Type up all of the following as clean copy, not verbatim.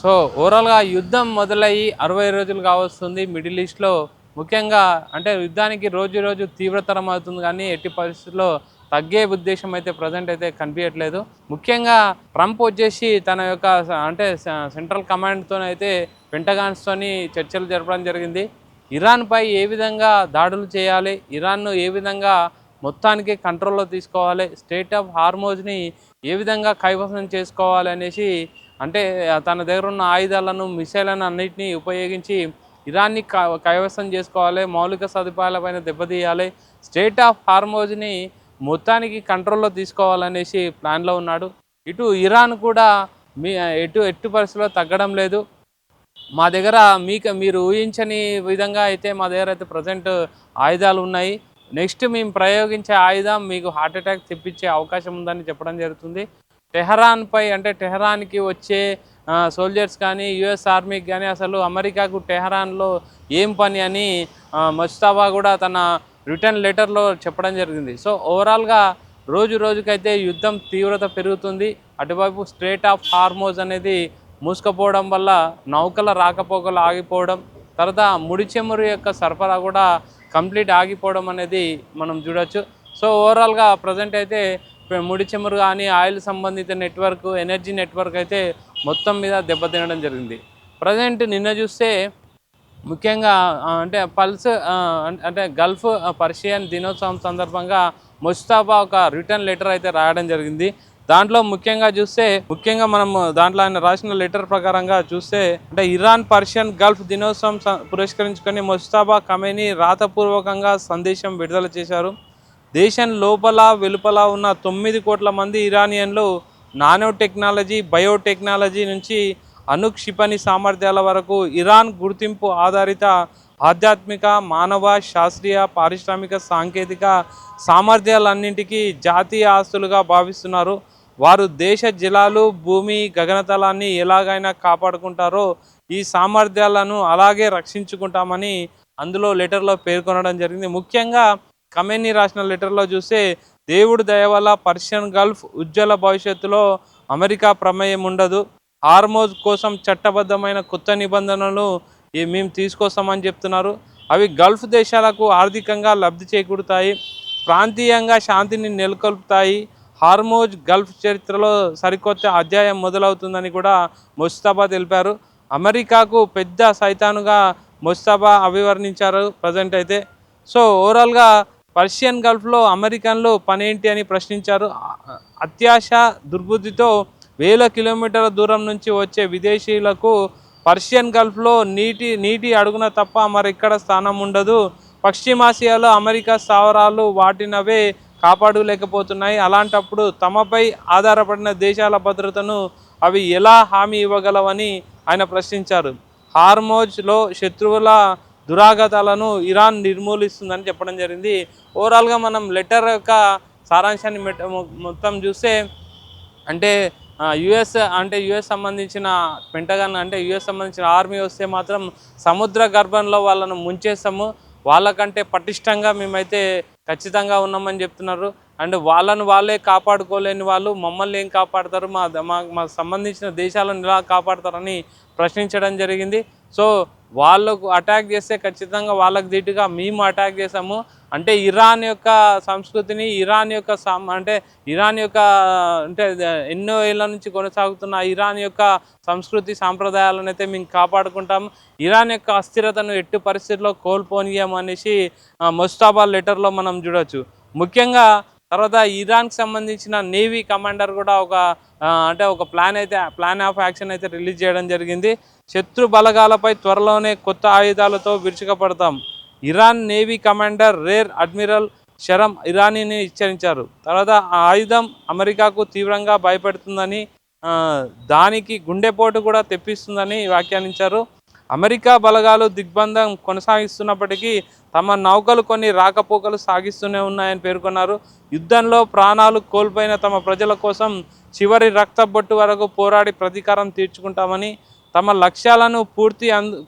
So ఓవరాల్గా యుద్ధం మొదలయ్యి 60 రోజులు కావస్తుంది మిడిల్ ఈస్ట్లో. ముఖ్యంగా అంటే యుద్ధానికి రోజు రోజు తీవ్రతరం అవుతుంది కానీ ఎట్టి పరిస్థితుల్లో తగ్గే ఉద్దేశం అయితే ప్రజెంట్ అయితే కనిపించట్లేదు. ముఖ్యంగా ట్రంప్ వచ్చేసి తన యొక్క అంటే సెంట్రల్ కమాండ్తోనైతే పెంటగాన్స్తోని చర్చలు జరపడం జరిగింది. ఇరాన్పై ఏ విధంగా దాడులు చేయాలి, ఇరాన్ను ఏ విధంగా మొత్తానికి కంట్రోల్లో తీసుకోవాలి, స్టేట్ ఆఫ్ హార్మోజ్ని ఏ విధంగా కైవసం చేసుకోవాలి అనేసి, అంటే తన దగ్గర ఉన్న ఆయుధాలను మిసైళ్లను అన్నిటినీ ఉపయోగించి ఇరాన్ని కైవసం చేసుకోవాలి, మౌలిక సదుపాయాలపైన దెబ్బతీయాలి, స్టేట్ ఆఫ్ హార్మోజ్ని మొత్తానికి కంట్రోల్లో తీసుకోవాలనేసి ప్లాన్లో ఉన్నాడు. ఇటు ఇరాన్ కూడా ఎట్టి పరిస్థితుల్లో తగ్గడం లేదు. మా దగ్గర మీరు ఊహించని విధంగా అయితే మా దగ్గర అయితే ప్రజెంట్ ఆయుధాలు ఉన్నాయి. నెక్స్ట్ మేము ప్రయోగించే ఆయుధం మీకు హార్ట్ అటాక్ తెప్పించే అవకాశం ఉందని చెప్పడం జరుగుతుంది. టెహరాన్పై అంటే టెహరాన్కి వచ్చే సోల్జర్స్ కానీ యుఎస్ ఆర్మీకి కానీ అసలు అమెరికాకు టెహరాన్లో ఏం పని అని ముస్తఫా కూడా తన రిటర్న్ లెటర్లో చెప్పడం జరిగింది. సో ఓవరాల్గా రోజు రోజుకైతే యుద్ధం తీవ్రత పెరుగుతుంది. అటువైపు స్ట్రేట్ ఆఫ్ హార్మోజ్ అనేది మూసుకుపోవడం వల్ల నౌకల రాకపోకలు ఆగిపోవడం, తర్వాత ముడి చమురు యొక్క సరఫరా కూడా కంప్లీట్ ఆగిపోవడం అనేది మనం చూడొచ్చు. సో ఓవరాల్గా ప్రజెంట్ అయితే ముడి చమురు కానీ ఆయిల్ సంబంధిత నెట్వర్క్, ఎనర్జీ నెట్వర్క్ అయితే మొత్తం మీద దెబ్బతినడం జరిగింది. ప్రజెంట్ నిన్న చూస్తే ముఖ్యంగా అంటే అంటే గల్ఫ్ పర్షియన్ దినోత్సవం సందర్భంగా ముస్తఫా ఒక రిటర్న్ లెటర్ అయితే రాయడం జరిగింది. దాంట్లో ముఖ్యంగా మనం దాంట్లో ఆయన రాసిన లెటర్ ప్రకారంగా చూస్తే అంటే ఇరాన్ పర్షియన్ గల్ఫ్ దినోత్సవం పురస్కరించుకొని ముస్తఫా ఖమేనీ రాతపూర్వకంగా సందేశం విడుదల చేశారు. దేశం లోపల వెలుపల ఉన్న 9 కోట్ల మంది ఇరానియన్లు నానో టెక్నాలజీ, బయోటెక్నాలజీ నుంచి అణుక్షిపణి సామర్థ్యాల వరకు ఇరాన్ గుర్తింపు ఆధారిత ఆధ్యాత్మిక, మానవ, శాస్త్రీయ, పారిశ్రామిక, సాంకేతిక సామర్థ్యాలన్నింటికీ జాతీయ ఆస్తులుగా భావిస్తున్నారు. వారు దేశ జలాలు, భూమి, గగనతలాన్ని ఎలాగైనా కాపాడుకుంటారో ఈ సామర్థ్యాలను అలాగే రక్షించుకుంటామని అందులో లెటర్లో పేర్కొనడం జరిగింది. ముఖ్యంగా ఖమేనీ రాసిన లెటర్లో చూస్తే దేవుడి దయ వల్ల పర్షియన్ గల్ఫ్ ఉజ్వల భవిష్యత్తులో అమెరికా ప్రమేయం ఉండదు. హార్మోజ్ కోసం చట్టబద్ధమైన కొత్త నిబంధనలు మేము తీసుకొస్తామని చెప్తున్నారు. అవి గల్ఫ్ దేశాలకు ఆర్థికంగా లబ్ధి చేకూరుతాయి, ప్రాంతీయంగా శాంతిని నెలకొల్పుతాయి. హార్మోజ్ గల్ఫ్ చరిత్రలో సరికొత్త అధ్యాయం మొదలవుతుందని కూడా ముస్తఫా తెలిపారు. అమెరికాకు పెద్ద సైతానుగా ముస్తఫా అభివర్ణించారు ప్రజెంట్ అయితే. సో ఓవరాల్గా పర్షియన్ గల్ఫ్లో అమెరికన్లు పనేంటి అని ప్రశ్నించారు. అత్యాశ, దుర్బుద్ధితో వేల కిలోమీటర్ల దూరం నుంచి వచ్చే విదేశీయులకు పర్షియన్ గల్ఫ్లో నీటి అడుగున తప్ప మరెక్కడ స్థానం ఉండదు. పశ్చిమాసియాలో అమెరికా స్థావరాలు వాటినవే కాపాడలేకపోతున్నాయి. అలాంటప్పుడు తమపై ఆధారపడిన దేశాల భద్రతను అవి ఎలా హామీ ఇవ్వగలవని ఆయన ప్రశ్నించారు. హార్మోజ్లో శత్రువుల దురాగతాలను ఇరాన్ నిర్మూలిస్తుందని చెప్పడం జరిగింది. ఓవరాల్గా మనం లెటర్ యొక్క సారాంశాన్ని మొత్తం చూస్తే అంటే యుఎస్ సంబంధించిన పెంటగాన్ అంటే యుఎస్ సంబంధించిన ఆర్మీ వస్తే మాత్రం సముద్ర గర్భంలో వాళ్ళను ముంచేస్తాము, వాళ్ళకంటే పటిష్టంగా మేమైతే ఖచ్చితంగా ఉన్నామని చెప్తున్నారు. అండ్ వాళ్ళే కాపాడుకోలేని వాళ్ళు మమ్మల్ని ఏం కాపాడతారు, మా సంబంధించిన దేశాలను ఎలా కాపాడతారని ప్రశ్నించడం జరిగింది. సో వాళ్ళకు అటాక్ చేస్తే ఖచ్చితంగా వాళ్ళకు ధీటుగా మేము అటాక్ చేసాము. అంటే ఇరాన్ యొక్క సంస్కృతిని, ఇరాన్ యొక్క అంటే ఎన్నో ఏళ్ళ నుంచి కొనసాగుతున్న ఇరాన్ యొక్క సంస్కృతి సాంప్రదాయాలను అయితే మేము కాపాడుకుంటాము. ఇరాన్ యొక్క అస్థిరతను ఎట్టి పరిస్థితుల్లో కోల్పోనీయం అనేసి ముస్తఫా లెటర్లో మనం చూడవచ్చు. ముఖ్యంగా తర్వాత ఇరాన్కి సంబంధించిన నేవీ కమాండర్ కూడా ఒక ప్లాన్ ఆఫ్ యాక్షన్ అయితే రిలీజ్ చేయడం జరిగింది. శత్రు బలగాలపై త్వరలోనే కొత్త ఆయుధాలతో విరుచుకుపడతాం. Iran navy commander rear admiral Shahram ఇరానీని హెచ్చరించారు. తర్వాత ఆ ఆయుధం అమెరికాకు తీవ్రంగా భయపెడుతుందని, దానికి గుండెపోటు కూడా తెప్పిస్తుందని వ్యాఖ్యానించారు. అమెరికా బలగాలు దిగ్బంధం కొనసాగిస్తున్నప్పటికీ తమ నౌకలు కొన్ని రాకపోకలు సాగిస్తూనే ఉన్నాయని పేర్కొన్నారు. యుద్ధంలో ప్రాణాలు కోల్పోయిన తమ ప్రజల కోసం చివరి రక్తబొట్టు వరకు పోరాడి ప్రతీకారం తీర్చుకుంటామని, తమ లక్ష్యాలను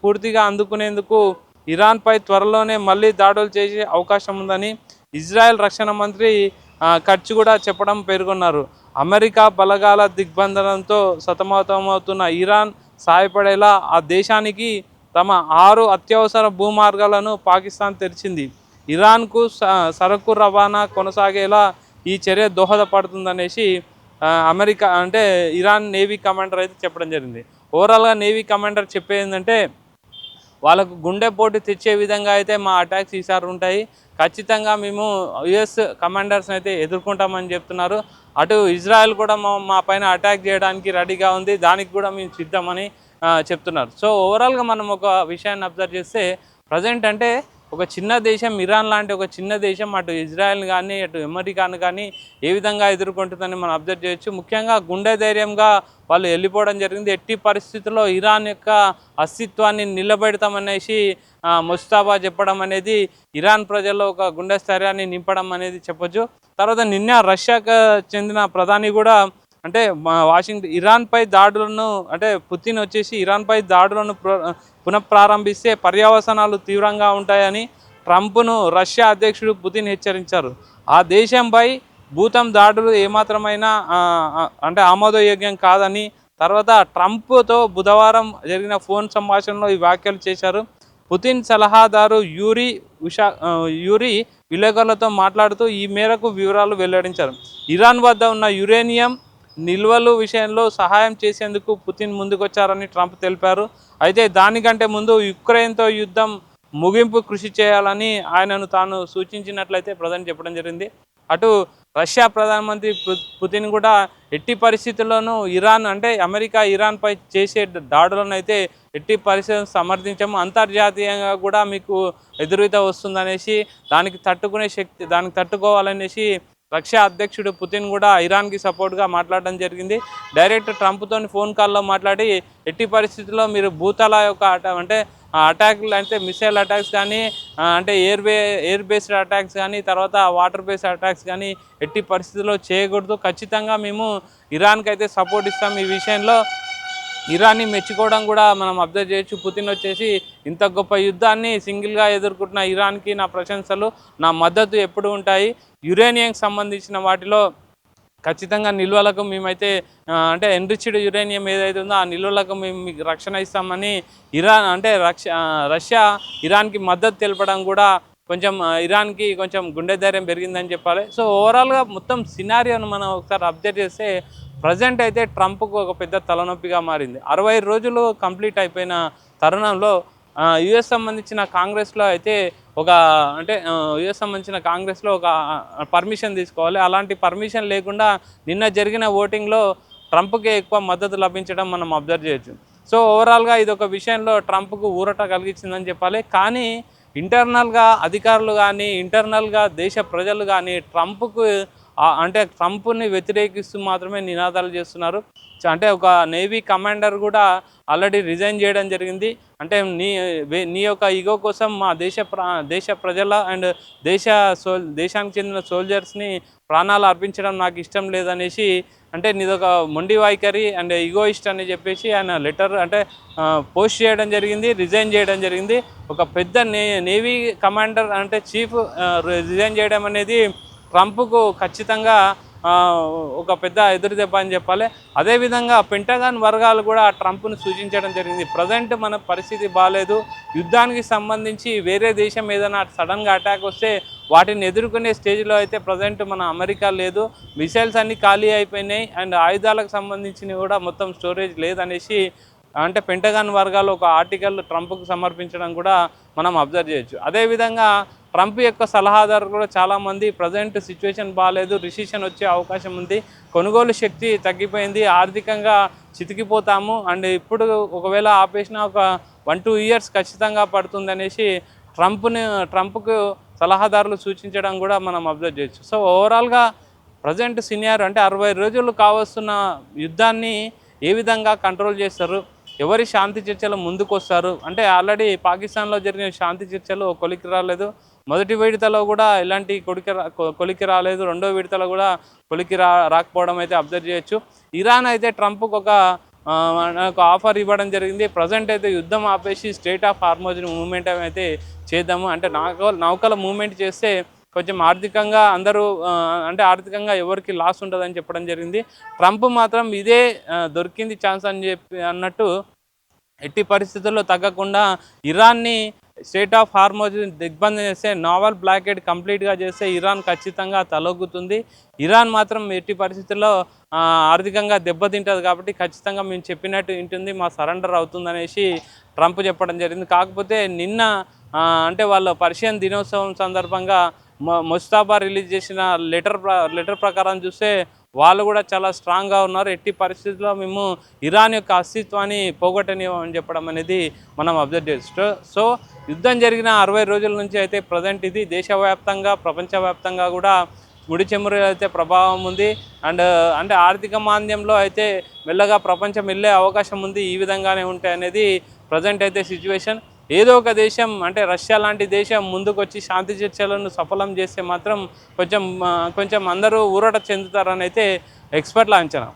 పూర్తిగా అందుకునేందుకు ఇరాన్పై త్వరలోనే మళ్ళీ దాడులు చేసే అవకాశం ఉందని ఇజ్రాయెల్ రక్షణ మంత్రి ఖర్చు కూడా చెప్పడం పేర్కొన్నారు. అమెరికా బలగాల దిగ్బంధనంతో సతమతమవుతున్న ఇరాన్ సహాయపడేలా ఆ దేశానికి తమ 6 అత్యవసర భూమార్గాలను పాకిస్తాన్ తెరిచింది. ఇరాన్కు సరకు రవాణా కొనసాగేలా ఈ చర్య దోహదపడుతుందనేసి అమెరికా అంటే ఇరాన్ నేవీ కమాండర్ అయితే చెప్పడం జరిగింది. ఓవరాల్గా నేవీ కమాండర్ చెప్పేది ఏంటంటే, వాళ్ళకు గుండెపోటు తెచ్చే విధంగా అయితే మా అటాక్స్ ఈసారి ఉంటాయి, ఖచ్చితంగా మేము యుఎస్ కమాండర్స్ని అయితే ఎదుర్కొంటామని చెప్తున్నారు. అటు ఇజ్రాయెల్ కూడా మా పైన అటాక్ చేయడానికి రెడీగా ఉంది, దానికి కూడా మేము సిద్ధమని చెప్తున్నారు. సో ఓవరాల్గా మనం ఒక విషయాన్ని అబ్జర్వ్ చేస్తే, ప్రజెంట్ అంటే ఒక చిన్న దేశం ఇరాన్ లాంటి ఒక చిన్న దేశం అటు ఇజ్రాయెల్ని కానీ అటు అమెరికాను కానీ ఏ విధంగా ఎదుర్కొంటుందని మనం అబ్జర్వ్ చేయొచ్చు. ముఖ్యంగా గుండె ధైర్యంగా వాళ్ళు వెళ్ళిపోవడం జరిగింది. ఎట్టి పరిస్థితుల్లో ఇరాన్ యొక్క అస్తిత్వాన్ని నిలబెడతామనేసి ముస్తాబా చెప్పడం అనేది ఇరాన్ ప్రజల్లో ఒక గుండె స్థైర్యాన్ని నింపడం అనేది చెప్పొచ్చు. తర్వాత నిన్న రష్యాకు చెందిన ప్రధాని కూడా అంటే ఇరాన్పై దాడులను అంటే పుతిన్ వచ్చేసి ఇరాన్పై దాడులను పునఃప్రారంభిస్తే పర్యవసానాలు తీవ్రంగా ఉంటాయని ట్రంప్ను రష్యా అధ్యక్షుడు పుతిన్ హెచ్చరించారు. ఆ దేశంపై భూతం దాడులు ఏమాత్రమైనా అంటే ఆమోదయోగ్యం కాదని, తర్వాత ట్రంప్తో బుధవారం జరిగిన ఫోన్ సంభాషణలో ఈ వ్యాఖ్యలు చేశారు. పుతిన్ సలహాదారు యూరి విలేకరులతో మాట్లాడుతూ ఈ మేరకు వివరాలు వెల్లడించారు. ఇరాన్ వద్ద ఉన్న యురేనియం నిల్వలు విషయంలో సహాయం చేసేందుకు పుతిన్ ముందుకొచ్చారని ట్రంప్ తెలిపారు. అయితే దానికంటే ముందు యుక్రెయిన్తో యుద్ధం ముగింపు కృషి చేయాలని ఆయనను తాను సూచించినట్లయితే ప్రధాని చెప్పడం జరిగింది. అటు రష్యా ప్రధానమంత్రి పుతిన్ కూడా ఎట్టి పరిస్థితుల్లోనూ ఇరాన్ అంటే అమెరికా ఇరాన్పై చేసే దాడులను అయితే ఎట్టి పరిస్థితులను సమర్థించము, అంతర్జాతీయంగా కూడా మీకు ఎదురీత వస్తుందనేసి దానికి తట్టుకోవాలనేసి రష్యా అధ్యక్షుడు పుతిన్ కూడా ఇరాన్కి సపోర్ట్గా మాట్లాడడం జరిగింది. డైరెక్ట్ ట్రంప్తో ఫోన్ కాల్లో మాట్లాడి ఎట్టి పరిస్థితుల్లో మీరు భూతల యొక్క అంటే అటాక్లు అంటే మిసైల్ అటాక్స్ కానీ అంటే ఎయిర్ బేస్డ్ అటాక్స్ కానీ తర్వాత వాటర్ బేస్డ్ అటాక్స్ కానీ ఎట్టి పరిస్థితుల్లో చేయకూడదు, ఖచ్చితంగా మేము ఇరాన్కి అయితే సపోర్ట్ ఇస్తాం. ఈ విషయంలో ఇరాన్ని మెచ్చుకోవడం కూడా మనం అబ్జర్వ్ చేయొచ్చు. పుతిన్ వచ్చేసి ఇంత గొప్ప యుద్ధాన్ని సింగిల్గా ఎదుర్కొంటున్న ఇరాన్కి నా ప్రశంసలు, నా మద్దతు ఎప్పుడు ఉంటాయి. యురేనియంకి సంబంధించిన వాటిలో ఖచ్చితంగా నిల్వలకు మేమైతే అంటే ఎన్రిచ్డ్ యురేనియం ఏదైతే ఉందో ఆ నిల్వలకు మేము మీకు రక్షణ ఇస్తామని ఇరాన్ అంటే రష్యా ఇరాన్కి మద్దతు తెలపడం కూడా కొంచెం ఇరాన్కి కొంచెం గుండె ధైర్యం పెరిగిందని చెప్పాలి. సో ఓవరాల్గా మొత్తం సినారియోను మనం ఒకసారి అబ్జర్వ్ చేస్తే ప్రజెంట్ అయితే ట్రంప్కు ఒక పెద్ద తలనొప్పిగా మారింది. 60 రోజులు కంప్లీట్ అయిపోయిన తరుణంలో యుఎస్ సంబంధించిన కాంగ్రెస్లో అయితే ఒక అంటే యుఎస్ సంబంధించిన కాంగ్రెస్లో ఒక పర్మిషన్ తీసుకోవాలి. అలాంటి పర్మిషన్ లేకుండా నిన్న జరిగిన ఓటింగ్లో ట్రంప్కే ఎక్కువ మద్దతు లభించడం మనం అబ్జర్వ్ చేయొచ్చు. సో ఓవరాల్గా ఇది ఒక విషయంలో ట్రంప్కు ఊరట కలిగించిందని చెప్పాలి. కానీ ఇంటర్నల్గా అధికారులు కానీ ఇంటర్నల్గా దేశ ప్రజలు కానీ ట్రంప్కు అంటే ట్రంప్ని వ్యతిరేకిస్తూ మాత్రమే నినాదాలు చేస్తున్నారు. అంటే ఒక నేవీ కమాండర్ కూడా ఆల్రెడీ రిజైన్ చేయడం జరిగింది. అంటే నీ యొక్క ఈగో కోసం మా దేశ ప్రజల అండ్ దేశానికి చెందిన సోల్జర్స్ని ప్రాణాలు అర్పించడం నాకు ఇష్టం లేదనేసి అంటే నీదొక మొండి వైఖరి అండ్ ఈగోయిస్ట్ అని చెప్పేసి ఆయన లెటర్ అంటే పోస్ట్ చేయడం జరిగింది, రిజైన్ చేయడం జరిగింది. ఒక పెద్ద నేవీ కమాండర్ అంటే చీఫ్ రిజైన్ చేయడం అనేది ట్రంప్కు ఖచ్చితంగా ఒక పెద్ద ఎదురుదెబ్బ అని చెప్పాలి. అదేవిధంగా పెంటగాన్ వర్గాలు కూడా ట్రంప్ను సూచించడం జరిగింది. ప్రజెంట్ మన పరిస్థితి బాగాలేదు, యుద్ధానికి సంబంధించి వేరే దేశం ఏదైనా సడన్గా అటాక్ వస్తే వాటిని ఎదుర్కొనే స్టేజ్లో అయితే ప్రజెంట్ మన అమెరికా లేదు, మిసైల్స్ అన్నీ ఖాళీ అయిపోయినాయి అండ్ ఆయుధాలకు సంబంధించినవి కూడా మొత్తం స్టోరేజ్ లేదనేసి అంటే పెంటగాన్ వర్గాలు ఒక ఆర్టికల్ ట్రంప్కు సమర్పించడం కూడా మనం అబ్జర్వ్ చేయొచ్చు. అదేవిధంగా ట్రంప్ యొక్క సలహాదారు కూడా చాలామంది ప్రజెంట్ సిచ్యువేషన్ బాగాలేదు, రిసెషన్ వచ్చే అవకాశం ఉంది, కొనుగోలు శక్తి తగ్గిపోయింది, ఆర్థికంగా చితికిపోతాము అండ్ ఇప్పుడు ఒకవేళ ఆపేసిన ఒక 1-2 ఇయర్స్ ఖచ్చితంగా పడుతుందనేసి ట్రంప్కు సలహాదారులు సూచించడం కూడా మనం అబ్జర్వ్ చేయొచ్చు. సో ఓవరాల్గా ప్రజెంట్ సినియర్ అంటే 60 రోజులు కావస్తున్న యుద్ధాన్ని ఏ విధంగా కంట్రోల్ చేస్తారు, ఎవరి శాంతి చర్చలు ముందుకు వస్తారు అంటే ఆల్రెడీ పాకిస్తాన్లో జరిగిన శాంతి చర్చలు కొలికి రాలేదు, మొదటి విడతలో కూడా ఇలాంటి కొలికి రాలేదు, రెండో విడతలో కూడా కొలికి రాకపోవడం అయితే అబ్జర్వ్ చేయొచ్చు. ఇరాన్ అయితే ట్రంప్కు ఒక ఆఫర్ ఇవ్వడం జరిగింది. ప్రజెంట్ అయితే యుద్ధం ఆపేసి స్ట్రెయిట్ ఆఫ్ హార్మోజ్ మూవ్మెంట్ అయితే చేద్దాము అంటే నౌకల మూవ్మెంట్ చేస్తే కొంచెం ఆర్థికంగా అందరూ అంటే ఆర్థికంగా ఎవరికి లాస్ ఉంటుందని చెప్పడం జరిగింది. ట్రంప్ మాత్రం ఇదే దొరికింది ఛాన్స్ అని చెప్పి అన్నట్టు ఎట్టి పరిస్థితుల్లో తగ్గకుండా ఇరాన్ని స్టేట్ ఆఫ్ హార్మోజ్ దిగ్బంధం చేస్తే, నావల్ బ్లాకేడ్ కంప్లీట్గా చేస్తే ఇరాన్ ఖచ్చితంగా తలొగ్గుతుంది. ఇరాన్ మాత్రం ఎట్టి పరిస్థితుల్లో ఆర్థికంగా దెబ్బతింటుంది కాబట్టి ఖచ్చితంగా మేము చెప్పినట్టు వింటుంది, మా సరెండర్ అవుతుందనేసి ట్రంప్ చెప్పడం జరిగింది. కాకపోతే నిన్న అంటే వాళ్ళ పర్షియన్ దినోత్సవం సందర్భంగా ముస్తాబా రిలీజ్ చేసిన లెటర్ ప్రకారం చూస్తే వాళ్ళు కూడా చాలా స్ట్రాంగ్గా ఉన్నారు. ఎట్టి పరిస్థితుల్లో మేము ఇరాన్ యొక్క అస్తిత్వాన్ని పోగొట్టనివ్వమని చెప్పడం అనేది మనం అబ్జర్వ్ చేస్తాం. సో యుద్ధం జరిగిన 60 రోజుల నుంచి అయితే ప్రజెంట్ ఇది దేశవ్యాప్తంగా ప్రపంచవ్యాప్తంగా కూడా ముడి చమురు అయితే ప్రభావం ఉంది. అంటే ఆర్థిక మాంద్యంలో అయితే మెల్లగా ప్రపంచం వెళ్ళే అవకాశం ఉంది. ఈ విధంగానే ఉంటాయి అనేది ప్రజెంట్ అయితే సిచ్యువేషన్. ఏదో ఒక దేశం అంటే రష్యా లాంటి దేశం ముందుకు వచ్చి శాంతి చర్చలను సఫలం చేస్తే మాత్రం కొంచెం అందరూ ఊరట చెందుతారని అయితే ఎక్స్పర్ట్ల అంచనా.